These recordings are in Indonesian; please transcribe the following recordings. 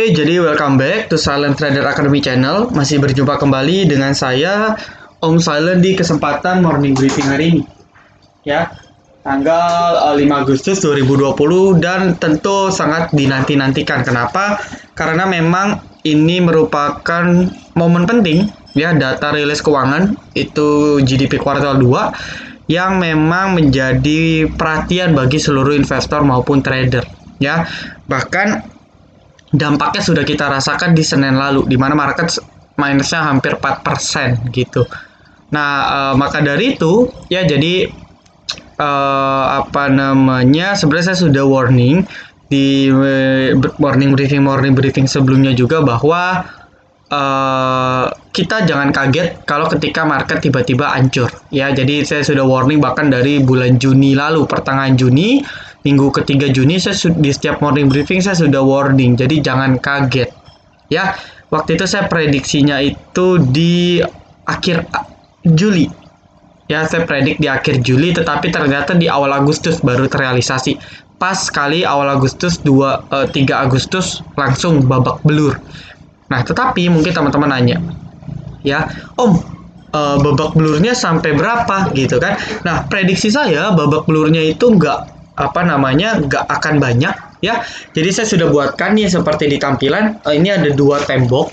Oke, jadi welcome back to Silent Trader Academy channel. Masih berjumpa kembali dengan saya, Om Silent, di kesempatan morning briefing hari ini. Ya, tanggal 5 Agustus 2020 dan tentu sangat dinanti-nantikan. Kenapa? Karena memang ini merupakan momen penting, ya, data rilis keuangan itu GDP kuartal 2 yang memang menjadi perhatian bagi seluruh investor maupun trader, ya. Bahkan dampaknya sudah kita rasakan di Senin lalu, di mana market minusnya hampir 4% gitu. Nah, maka dari itu, ya jadi sebenarnya saya sudah warning di morning briefing sebelumnya juga bahwa kita jangan kaget kalau ketika market tiba-tiba hancur. Ya, jadi saya sudah warning bahkan dari bulan Juni lalu, pertengahan Juni, minggu ketiga Juni, di setiap morning briefing saya sudah warning. Jadi jangan kaget. Ya, waktu itu saya prediksinya itu di akhir Juli. Ya, saya predik di akhir Juli, tetapi ternyata di awal Agustus baru terrealisasi. Pas sekali awal Agustus, 3 Agustus langsung babak belur. Nah, tetapi mungkin teman-teman nanya, ya, Om, babak belurnya sampai berapa gitu kan? Nah, prediksi saya babak belurnya itu nggak akan banyak, ya. Jadi saya sudah buatkan nih seperti di tampilan. Ini ada 2 tembok,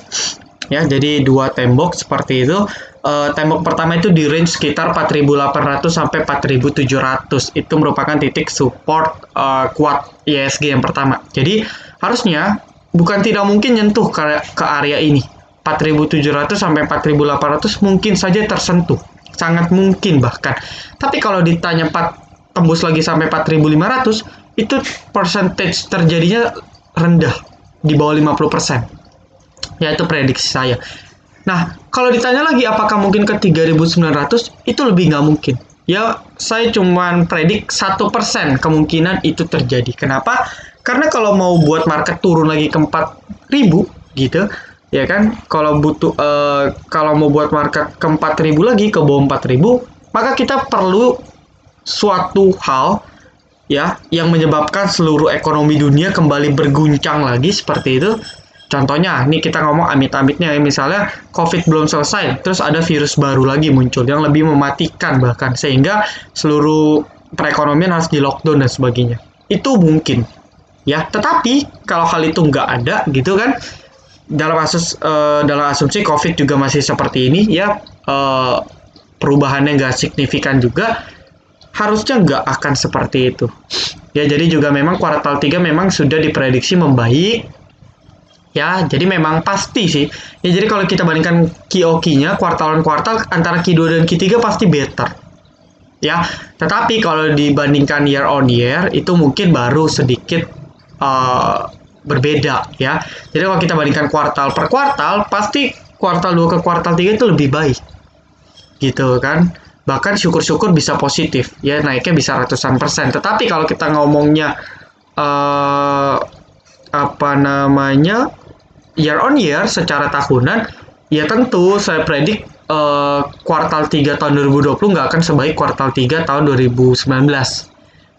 ya. Jadi 2 tembok seperti itu. Tembok pertama itu di range sekitar 4.800 sampai 4.700. Itu merupakan titik support kuat ISG yang pertama. Jadi harusnya bukan tidak mungkin nyentuh ke area ini. 4.700 sampai 4.800 mungkin saja tersentuh. Sangat mungkin bahkan. Tapi kalau ditanya tembus lagi sampai 4.500, itu percentage terjadinya rendah, di bawah 50%. Ya, itu prediksi saya. Nah, kalau ditanya lagi apakah mungkin ke 3.900, itu lebih nggak mungkin. Ya, saya cuman predik 1% kemungkinan itu terjadi. Kenapa? Karena kalau mau buat market turun lagi ke 4.000 gitu, ya kan? Kalau mau buat market ke 4.000 lagi, ke bawah 4.000, maka kita perlu suatu hal, ya, yang menyebabkan seluruh ekonomi dunia kembali berguncang lagi seperti itu. Contohnya, nih kita ngomong amit-amitnya, ya, misalnya COVID belum selesai, terus ada virus baru lagi muncul yang lebih mematikan bahkan, sehingga seluruh perekonomian harus di lockdown dan sebagainya. Itu mungkin, ya. Tetapi kalau hal itu nggak ada, gitu kan, dalam asumsi COVID juga masih seperti ini, ya, perubahannya nggak signifikan juga, harusnya nggak akan seperti itu. Ya, jadi juga memang kuartal 3 memang sudah diprediksi membaik. Ya, jadi memang pasti sih. Ya, jadi kalau kita bandingkan QOQ-nya, kuartal on kuartal, antara Q2 dan Q3 pasti better. Ya, tetapi kalau dibandingkan year on year, itu mungkin baru sedikit berbeda, ya. Jadi kalau kita bandingkan kuartal per kuartal, pasti kuartal 2 ke kuartal 3 itu lebih baik. Gitu kan. Bahkan syukur-syukur bisa positif, ya, naiknya bisa ratusan persen. Tetapi kalau kita ngomongnya year on year secara tahunan, ya tentu saya predik kuartal 3 tahun 2020 nggak akan sebaik kuartal 3 tahun 2019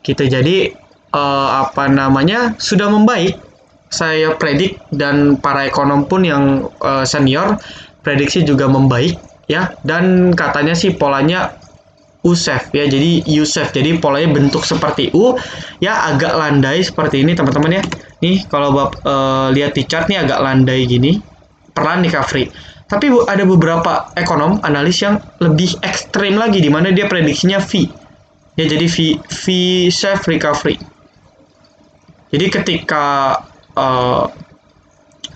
gitu. Jadi sudah membaik, saya predik, dan para ekonom pun yang senior prediksi juga membaik, ya. Dan katanya sih polanya U-shape, ya, jadi U-shape, jadi polanya bentuk seperti U, ya, agak landai seperti ini teman-teman, ya. Nih kalau lihat di chart nih agak landai gini, perlahan recovery. Tapi ada beberapa ekonom analis yang lebih ekstrim lagi, di mana dia prediksinya V, ya, jadi V-shape recovery. Jadi ketika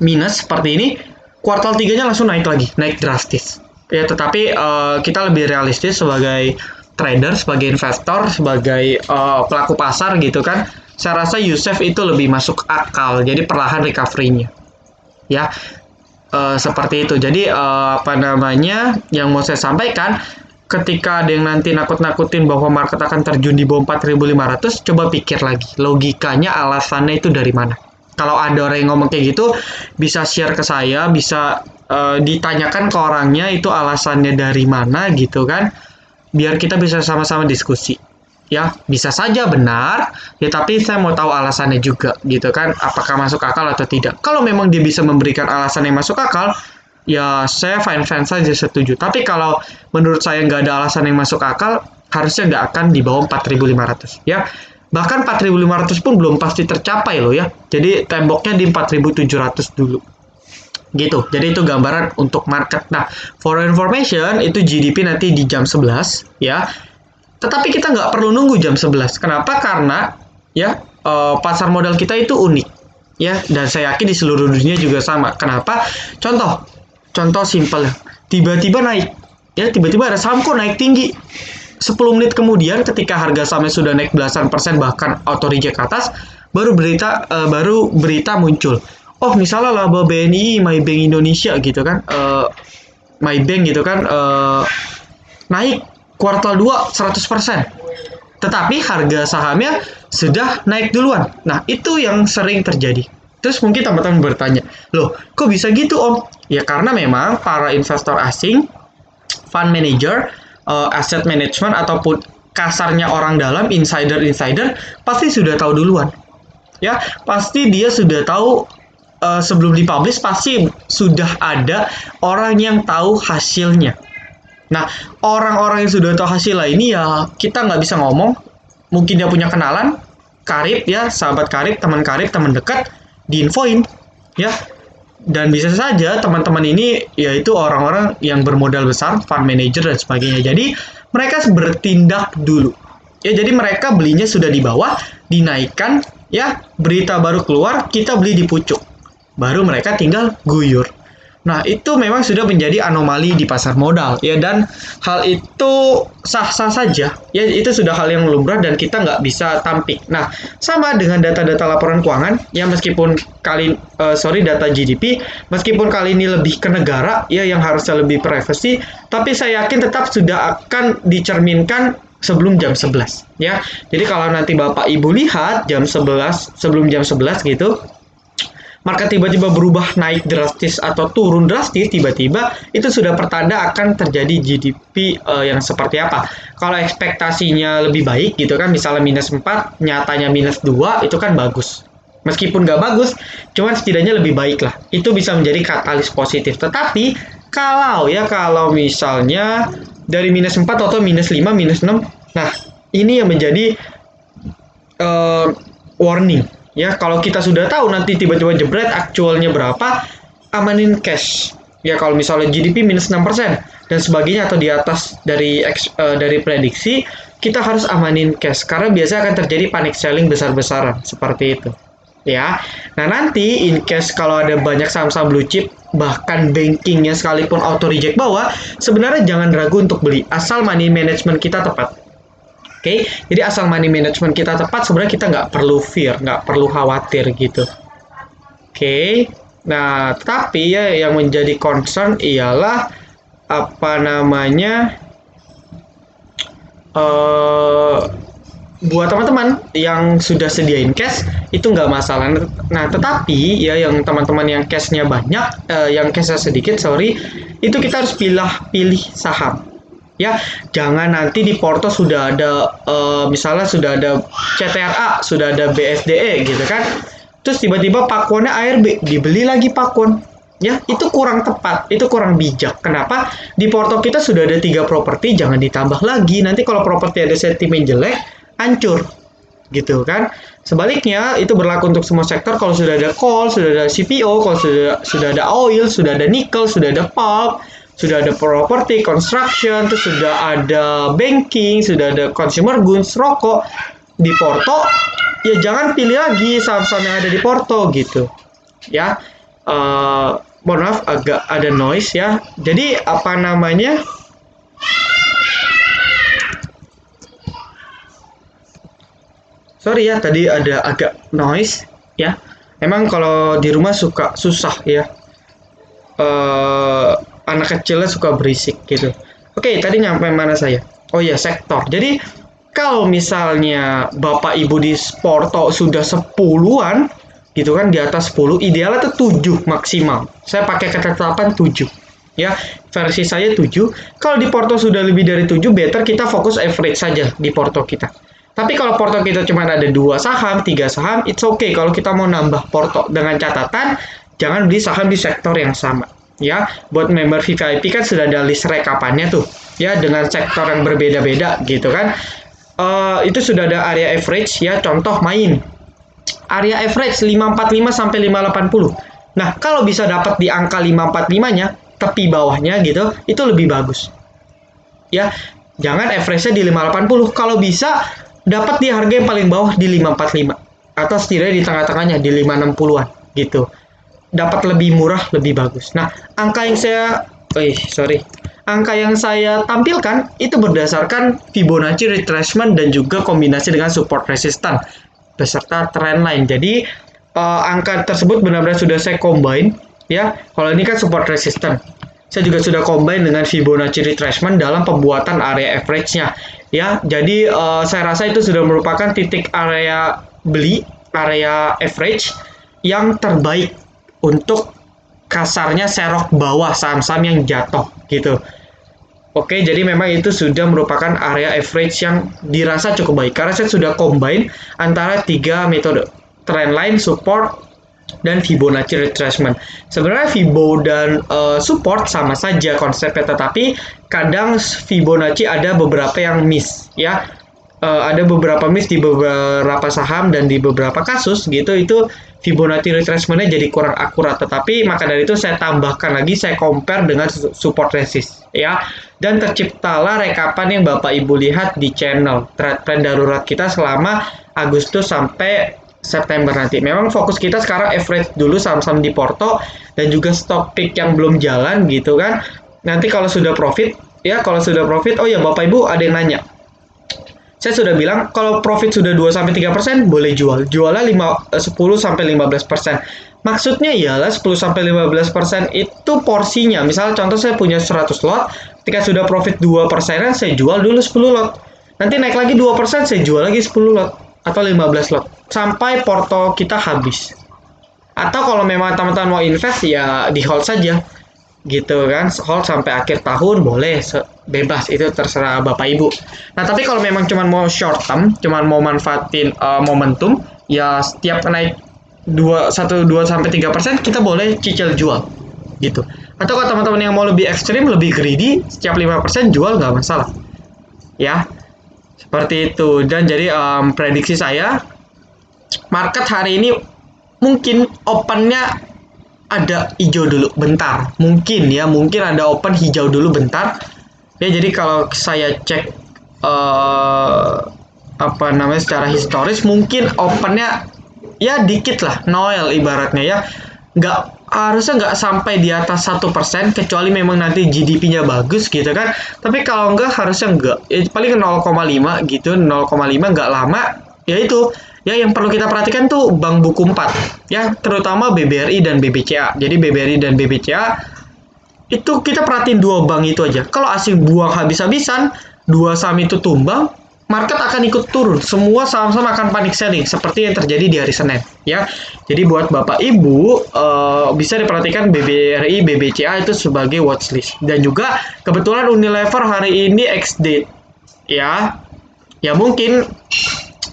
minus seperti ini, kuartal 3-nya langsung naik lagi, naik drastis. Ya, tetapi kita lebih realistis sebagai trader, sebagai investor, sebagai pelaku pasar gitu kan. Saya rasa U-shape itu lebih masuk akal. Jadi perlahan recovery-nya. Ya, seperti itu. Jadi yang mau saya sampaikan, ketika ada yang nanti nakut-nakutin bahwa market akan terjun di bawah 4.500, coba pikir lagi. Logikanya, alasannya itu dari mana? Kalau ada orang yang ngomong kayak gitu, bisa share ke saya, bisa ditanyakan ke orangnya itu alasannya dari mana gitu kan, biar kita bisa sama-sama diskusi, Ya, bisa saja benar, ya tapi saya mau tahu alasannya juga gitu kan, apakah masuk akal atau tidak. Kalau memang dia bisa memberikan alasan yang masuk akal, ya saya fine-fine saja setuju. Tapi kalau menurut saya nggak ada alasan yang masuk akal, harusnya nggak akan di bawah 4.500 ya. Bahkan 4.500 pun belum pasti tercapai loh ya. Jadi temboknya di 4.700 dulu. Gitu. Jadi itu gambaran untuk market. Nah, for information itu GDP nanti di jam 11 ya. Tetapi kita nggak perlu nunggu jam 11. Kenapa? Karena ya pasar modal kita itu unik ya, dan saya yakin di seluruh dunia juga sama. Kenapa? Contoh simpel, tiba-tiba naik ya, tiba-tiba ada saham kok naik tinggi. 10 menit kemudian ketika harga sahamnya sudah naik belasan persen bahkan auto reject ke atas, baru berita muncul. Oh, misalnya laba BNI, Maybank Indonesia gitu kan, Maybank gitu kan naik kuartal 2 100%. Tetapi harga sahamnya sudah naik duluan. Nah, itu yang sering terjadi. Terus mungkin teman-teman bertanya, loh kok bisa gitu Om? Ya karena memang para investor asing, fund manager, asset management, ataupun kasarnya orang dalam, insider, pasti sudah tahu duluan. Ya, pasti dia sudah tahu sebelum dipublish, pasti sudah ada orang yang tahu hasilnya. Nah, orang-orang yang sudah tahu hasil ini ya kita nggak bisa ngomong. Mungkin dia punya kenalan, karib ya, sahabat karib, teman dekat, diinfoin ya. Dan bisa saja teman-teman ini yaitu orang-orang yang bermodal besar, fund manager dan sebagainya. Jadi mereka bertindak dulu. Ya, jadi mereka belinya sudah di bawah, dinaikkan ya, berita baru keluar, kita beli di pucuk. Baru mereka tinggal guyur. Nah, itu memang sudah menjadi anomali di pasar modal ya, dan hal itu sah-sah saja ya, itu sudah hal yang lumrah dan kita nggak bisa tampik. Nah, sama dengan data-data laporan keuangan ya, meskipun data GDP, meskipun kali ini lebih ke negara ya yang harusnya lebih privacy, tapi saya yakin tetap sudah akan dicerminkan sebelum jam 11 ya. Jadi kalau nanti Bapak Ibu lihat jam 11, sebelum jam 11 gitu, market tiba-tiba berubah naik drastis atau turun drastis, tiba-tiba itu sudah pertanda akan terjadi GDP yang seperti apa. Kalau ekspektasinya lebih baik gitu kan, misalnya minus 4, nyatanya minus 2, itu kan bagus. Meskipun nggak bagus, cuman setidaknya lebih baik lah. Itu bisa menjadi katalis positif. Tetapi kalau misalnya dari minus 4 atau minus 5, minus 6, nah ini yang menjadi warning. Ya, kalau kita sudah tahu nanti tiba-tiba jebret aktualnya berapa, amanin cash. Ya, kalau misalnya GDP minus 6% dan sebagainya atau di atas dari prediksi, kita harus amanin cash karena biasanya akan terjadi panic selling besar-besaran seperti itu. Ya. Nah, nanti in case kalau ada banyak saham-saham blue chip, bahkan bankingnya sekalipun auto reject bawah, sebenarnya jangan ragu untuk beli asal money management kita tepat. Oke, jadi asal money management kita tepat, sebenarnya kita nggak perlu fear, nggak perlu khawatir gitu. Oke, nah tapi ya yang menjadi concern ialah buat teman-teman yang sudah sediain cash itu nggak masalah. Nah, tetapi ya yang teman-teman yang cashnya banyak, yang cashnya sedikit, itu kita harus pilih saham. Ya, jangan nanti di porto sudah ada misalnya sudah ada CTRA, sudah ada BSDE gitu kan. Terus tiba-tiba pakuannya ARB, dibeli lagi pakun. Ya, itu kurang tepat, itu kurang bijak. Kenapa? Di porto kita sudah ada 3 properti, jangan ditambah lagi. Nanti kalau properti ada sentimen jelek, hancur. Gitu kan. Sebaliknya, itu berlaku untuk semua sektor. Kalau sudah ada coal, sudah ada CPO, kalau sudah ada oil, sudah ada nickel, sudah ada pulp, sudah ada property, construction, terus sudah ada banking, sudah ada consumer goods, rokok, di porto, ya jangan pilih lagi saham-saham yang ada di porto gitu. Ya, mohon maaf agak ada noise ya. Jadi sorry ya, tadi ada agak noise ya. Emang kalau di rumah suka susah ya. Anak kecilnya suka berisik gitu. Oke, tadi nyampe mana saya? Oh iya, sektor. Jadi kalau misalnya Bapak Ibu di porto sudah 10-an gitu kan, di atas 10, idealnya tuh 7 maksimal. Saya pakai ketetapan 7. Ya, versi saya 7. Kalau di porto sudah lebih dari 7, better kita fokus average saja di porto kita. Tapi kalau porto kita cuma ada 2 saham, 3 saham, it's okay kalau kita mau nambah porto, dengan catatan jangan beli saham di sektor yang sama. Ya, buat member VVIP kan sudah ada list rekapannya tuh, ya, dengan sektor yang berbeda-beda gitu kan. Itu sudah ada area average ya, contoh main area average 545 sampai 580. Nah, kalau bisa dapat di angka 545-nya, tepi bawahnya gitu, itu lebih bagus. Ya, jangan average-nya di 580. Kalau bisa dapat di harga yang paling bawah di 545 atau setidaknya di tengah-tengahnya di 560-an gitu. Dapat lebih murah, lebih bagus. Nah, angka yang saya tampilkan itu berdasarkan Fibonacci retracement dan juga kombinasi dengan support resistance beserta trend line. Jadi angka tersebut benar-benar sudah saya combine ya. Kalau ini kan support resistance, saya juga sudah combine dengan Fibonacci retracement dalam pembuatan area average-nya ya. Jadi saya rasa itu sudah merupakan titik area beli, area average yang terbaik untuk kasarnya serok bawah saham-saham yang jatuh gitu. Oke, jadi memang itu sudah merupakan area average yang dirasa cukup baik karena saya sudah combine antara 3 metode, trend line, support, dan Fibonacci retracement. Sebenarnya Fibo dan support sama saja konsepnya, tetapi kadang Fibonacci ada beberapa yang miss ya. Ada beberapa miss di beberapa saham dan di beberapa kasus gitu, itu Fibonacci retracement-nya jadi kurang akurat. Tetapi maka dari itu saya tambahkan lagi, saya compare dengan support resist ya. Dan terciptalah rekapan yang Bapak Ibu lihat di channel trade plan darurat kita selama Agustus sampai September nanti. Memang fokus kita sekarang average dulu saham-saham di porto dan juga stock pick yang belum jalan gitu kan. Nanti kalau sudah profit ya, oh ya Bapak Ibu ada yang nanya. Saya sudah bilang kalau profit sudah 2-3% boleh jual. Jualnya 10-15%. Maksudnya ialah 10-15% itu porsinya. Misalnya contoh saya punya 100 lot, ketika sudah profit 2%, saya jual dulu 10 lot. Nanti naik lagi 2%, saya jual lagi 10 lot atau 15 lot sampai porto kita habis. Atau kalau memang teman-teman mau invest ya di hold saja. Gitu kan, hold sampai akhir tahun boleh, bebas, itu terserah Bapak Ibu. Nah, tapi kalau memang cuma mau short term, cuma mau manfaatin momentum, ya setiap naik 1-2-3% kita boleh cicil jual gitu. Atau kalau teman-teman yang mau lebih ekstrim, lebih greedy, setiap 5% jual nggak masalah ya, seperti itu. Dan jadi prediksi saya market hari ini mungkin opennya ada hijau dulu bentar, mungkin ada open hijau dulu bentar ya. Jadi kalau saya cek secara historis mungkin opennya ya dikit lah, Noel ibaratnya ya, harusnya nggak sampai di atas 1%, kecuali memang nanti GDP-nya bagus gitu kan. Tapi kalau enggak harusnya enggak, ya, paling 0,5 gitu, 0,5 nggak lama ya. Itu ya yang perlu kita perhatikan tuh bank buku 4 ya, terutama BBRI dan BBCA. Jadi BBRI dan BBCA itu kita perhatiin 2 bank itu aja. Kalau asing buang habis-habisan, 2 saham itu tumbang, market akan ikut turun. Semua saham-saham akan panic selling seperti yang terjadi di hari Senin ya. Jadi buat Bapak Ibu bisa diperhatikan BBRI, BBCA itu sebagai watchlist. Dan juga kebetulan Unilever hari ini ex-date ya. Ya mungkin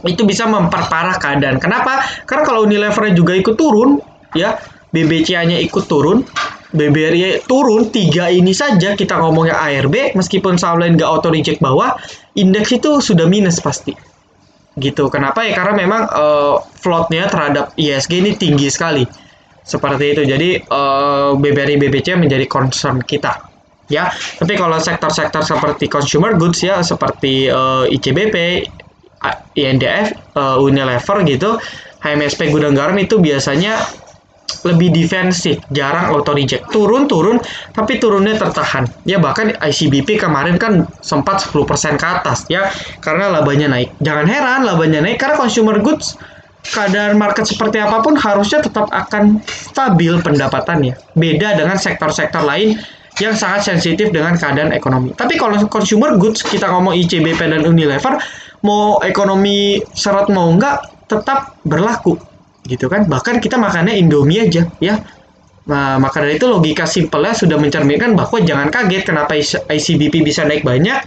itu bisa memperparah keadaan. Kenapa? Karena kalau Unilever juga ikut turun, ya, BBCA-nya ikut turun, BBRI turun, 3 ini saja kita ngomongnya ARB, meskipun saham lain nggak auto reject bawah, indeks itu sudah minus pasti. Gitu. Kenapa ya? Karena memang float-nya terhadap ISG ini tinggi sekali. Seperti itu. Jadi BBRI, BBCA menjadi concern kita. Ya, tapi kalau sektor-sektor seperti consumer goods ya, seperti ICBP, INDF, Unilever gitu, HMSP Gudang Garam itu biasanya lebih defensif, jarang auto reject. Turun, tapi turunnya tertahan. Ya bahkan ICBP kemarin kan sempat 10% ke atas ya, karena labanya naik. Jangan heran labanya naik karena consumer goods, keadaan market seperti apapun harusnya tetap akan stabil pendapatannya. Beda dengan sektor-sektor lain yang sangat sensitif dengan keadaan ekonomi. Tapi kalau consumer goods, kita ngomong ICBP dan Unilever, mau ekonomi seret mau enggak, tetap berlaku. Gitu kan. Bahkan kita makannya Indomie aja, ya. Nah, maka dari itu logika simpelnya sudah mencerminkan bahwa jangan kaget kenapa ICBP bisa naik banyak,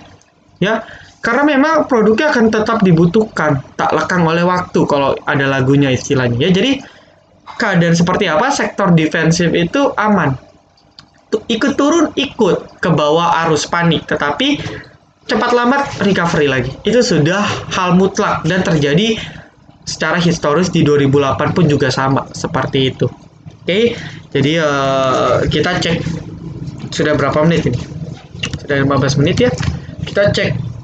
ya. Karena memang produknya akan tetap dibutuhkan, tak lekang oleh waktu kalau ada lagunya istilahnya ya. Jadi keadaan seperti apa sektor defensif itu aman. Ikut turun ikut ke bawah arus panik, tetapi cepat lambat recovery lagi. Itu sudah hal mutlak dan terjadi secara historis di 2008 pun juga sama seperti itu. Oke, jadi kita cek sudah berapa menit ini? Sudah 15 menit ya. Kita cek.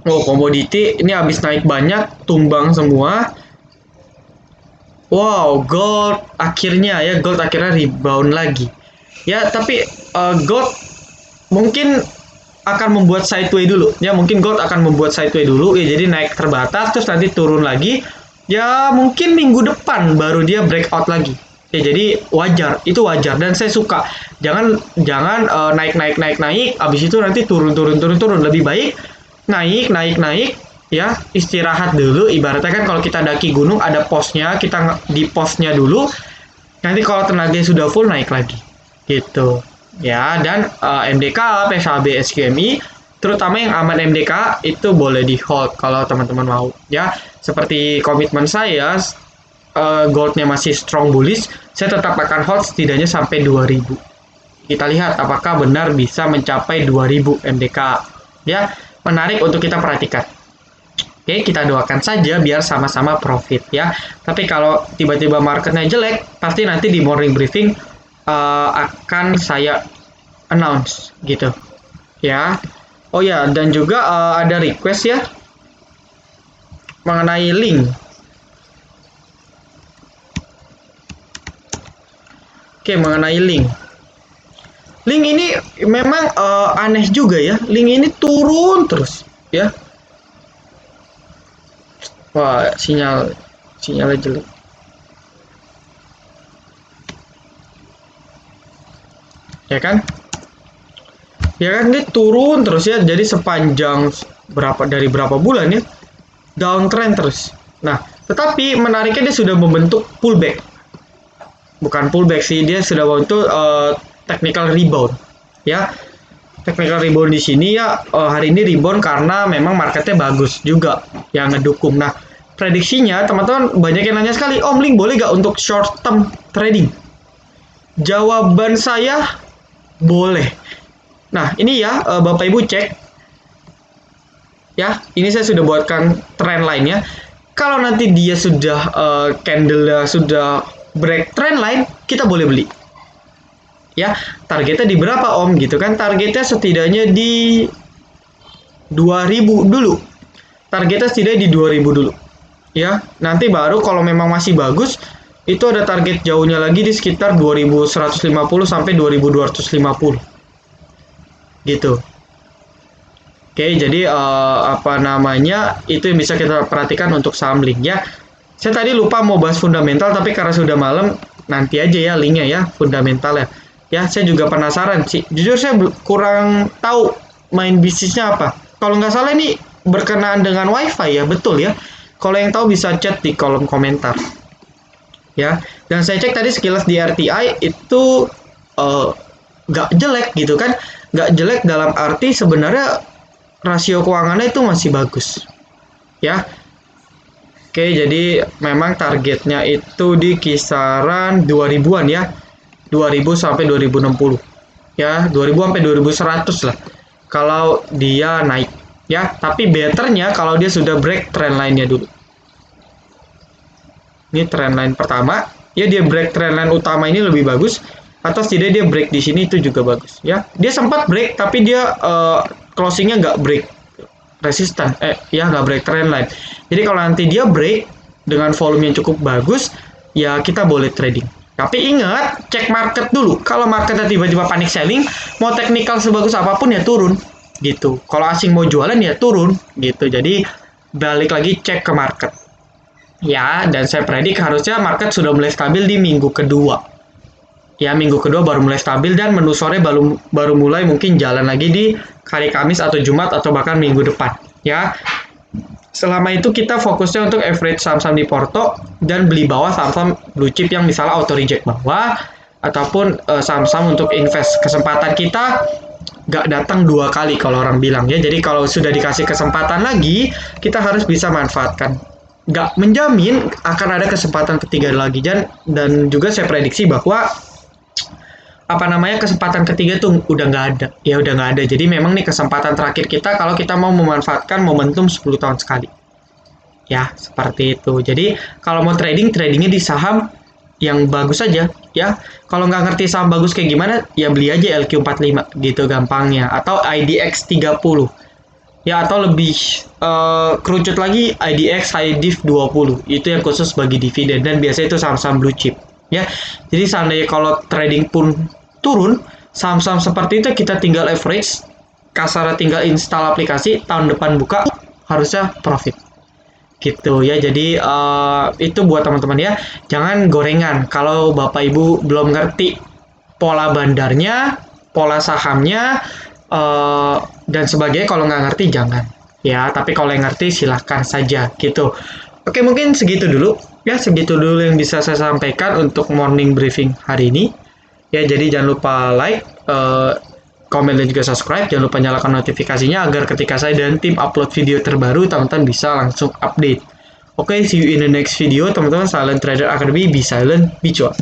Oh, komoditi ini habis naik banyak, tumbang semua. Wow, gold akhirnya rebound lagi. Ya, tapi gold mungkin akan membuat sideway dulu. Ya, mungkin gold akan membuat sideway dulu. Ya, jadi naik terbatas, terus nanti turun lagi. Ya, mungkin minggu depan baru dia breakout lagi. Ya, jadi wajar, itu wajar dan saya suka. Jangan naik, habis itu nanti turun. Lebih baik naik ya, istirahat dulu. Ibaratnya kan kalau kita daki gunung ada posnya, kita di posnya dulu, nanti kalau tenaganya sudah full naik lagi gitu ya. Dan MDK, PSAB, SQMI terutama yang aman MDK itu boleh di hold kalau teman-teman mau ya. Seperti komitmen saya, goldnya masih strong bullish, saya tetap akan hold setidaknya sampai 2000. Kita lihat apakah benar bisa mencapai 2000 MDK ya. Menarik untuk kita perhatikan. Oke, kita doakan saja biar sama-sama profit ya. Tapi kalau tiba-tiba marketnya jelek, pasti nanti di morning briefing akan saya announce gitu ya. Oh ya, dan juga ada request ya mengenai link. Oke, mengenai link. Link ini memang aneh juga ya. Link ini turun terus ya. Wah, sinyalnya jelek. Ya kan? Ya kan, dia turun terus ya. Jadi sepanjang dari berapa bulan ya, downtrend terus. Nah, tetapi menariknya dia sudah membentuk pullback. Bukan pullback sih, dia sudah membentuk technical rebound ya. Technical rebound di sini ya, hari ini rebound karena memang marketnya bagus juga yang ngedukung. Nah, prediksinya teman-teman banyak yang nanya sekali, Om Link boleh gak untuk short term trading? Jawaban saya boleh. Nah, ini ya Bapak Ibu cek ya, ini saya sudah buatkan trend line ya. Kalau nanti dia sudah candle sudah break trend line, kita boleh beli ya. Targetnya di berapa Om gitu kan? Targetnya setidaknya di 2000 dulu. Targetnya setidaknya di 2000 dulu ya. Nanti baru kalau memang masih bagus, itu ada target jauhnya lagi di sekitar 2150 sampai 2250 gitu. Oke, jadi apa namanya, itu yang bisa kita perhatikan untuk saham link ya. Saya tadi lupa mau bahas fundamental, tapi karena sudah malam, nanti aja ya linknya ya, fundamental ya. Ya, saya juga penasaran sih. Jujur saya kurang tahu main bisnisnya apa. Kalau nggak salah ini berkenaan dengan wifi ya, betul ya. Kalau yang tahu bisa chat di kolom komentar. Ya, dan saya cek tadi sekilas di RTI itu nggak jelek gitu kan. Nggak jelek dalam arti sebenarnya rasio keuangannya itu masih bagus. Ya. Oke, jadi memang targetnya itu di kisaran 2000-an ya. 2000 sampai 2060. Ya, 2000 sampai 2100 lah. Kalau dia naik ya, tapi betternya kalau dia sudah break trend line-nya dulu. Ini trend line pertama, ya dia break trend line utama ini lebih bagus, atau setidaknya dia break di sini itu juga bagus ya. Dia sempat break tapi dia closingnya nggak break resisten, ya nggak break trend line. Jadi kalau nanti dia break dengan volume yang cukup bagus, ya kita boleh trading. Tapi ingat, cek market dulu. Kalau marketnya tiba-tiba panic selling, mau teknikal sebagus apapun ya turun gitu. Kalau asing mau jualan ya turun gitu. Jadi balik lagi cek ke market. Ya, dan saya predik harusnya market sudah mulai stabil di minggu kedua. Ya, minggu kedua baru mulai stabil dan menu sore baru mulai mungkin jalan lagi di hari Kamis atau Jumat atau bahkan minggu depan. Ya, selama itu kita fokusnya untuk average saham-saham di Porto dan beli bawah saham-saham blue chip yang misalnya auto reject bawah ataupun saham-saham untuk invest. Kesempatan kita nggak datang dua kali kalau orang bilang ya. Jadi kalau sudah dikasih kesempatan lagi, kita harus bisa manfaatkan. Nggak menjamin akan ada kesempatan ketiga lagi. Dan juga saya prediksi bahwa apa namanya kesempatan ketiga tuh udah nggak ada. Ya udah nggak ada. Jadi memang nih kesempatan terakhir kita kalau kita mau memanfaatkan momentum 10 tahun sekali. Ya, seperti itu. Jadi kalau mau tradingnya di saham yang bagus aja ya. Kalau nggak ngerti saham bagus kayak gimana, ya beli aja LQ45 gitu gampangnya, atau IDX 30 ya, atau lebih kerucut lagi IDX High Div 20 itu yang khusus bagi dividen, dan biasanya itu saham-saham blue chip ya. Jadi seandainya kalau trading pun turun, saham-saham seperti itu kita tinggal average, kasarnya tinggal install aplikasi, tahun depan buka harusnya profit gitu ya. Jadi itu buat teman-teman ya, jangan gorengan kalau bapak ibu belum ngerti pola bandarnya, pola sahamnya, dan sebagainya. Kalau nggak ngerti jangan ya, tapi kalau yang ngerti silahkan saja gitu. Oke, mungkin segitu dulu ya, segitu dulu yang bisa saya sampaikan untuk morning briefing hari ini ya. Jadi jangan lupa like, komen, dan juga subscribe. Jangan lupa nyalakan notifikasinya agar ketika saya dan tim upload video terbaru, teman-teman bisa langsung update. Oke, see you in the next video, teman-teman. Silent Trader Academy, be silent, be cuan.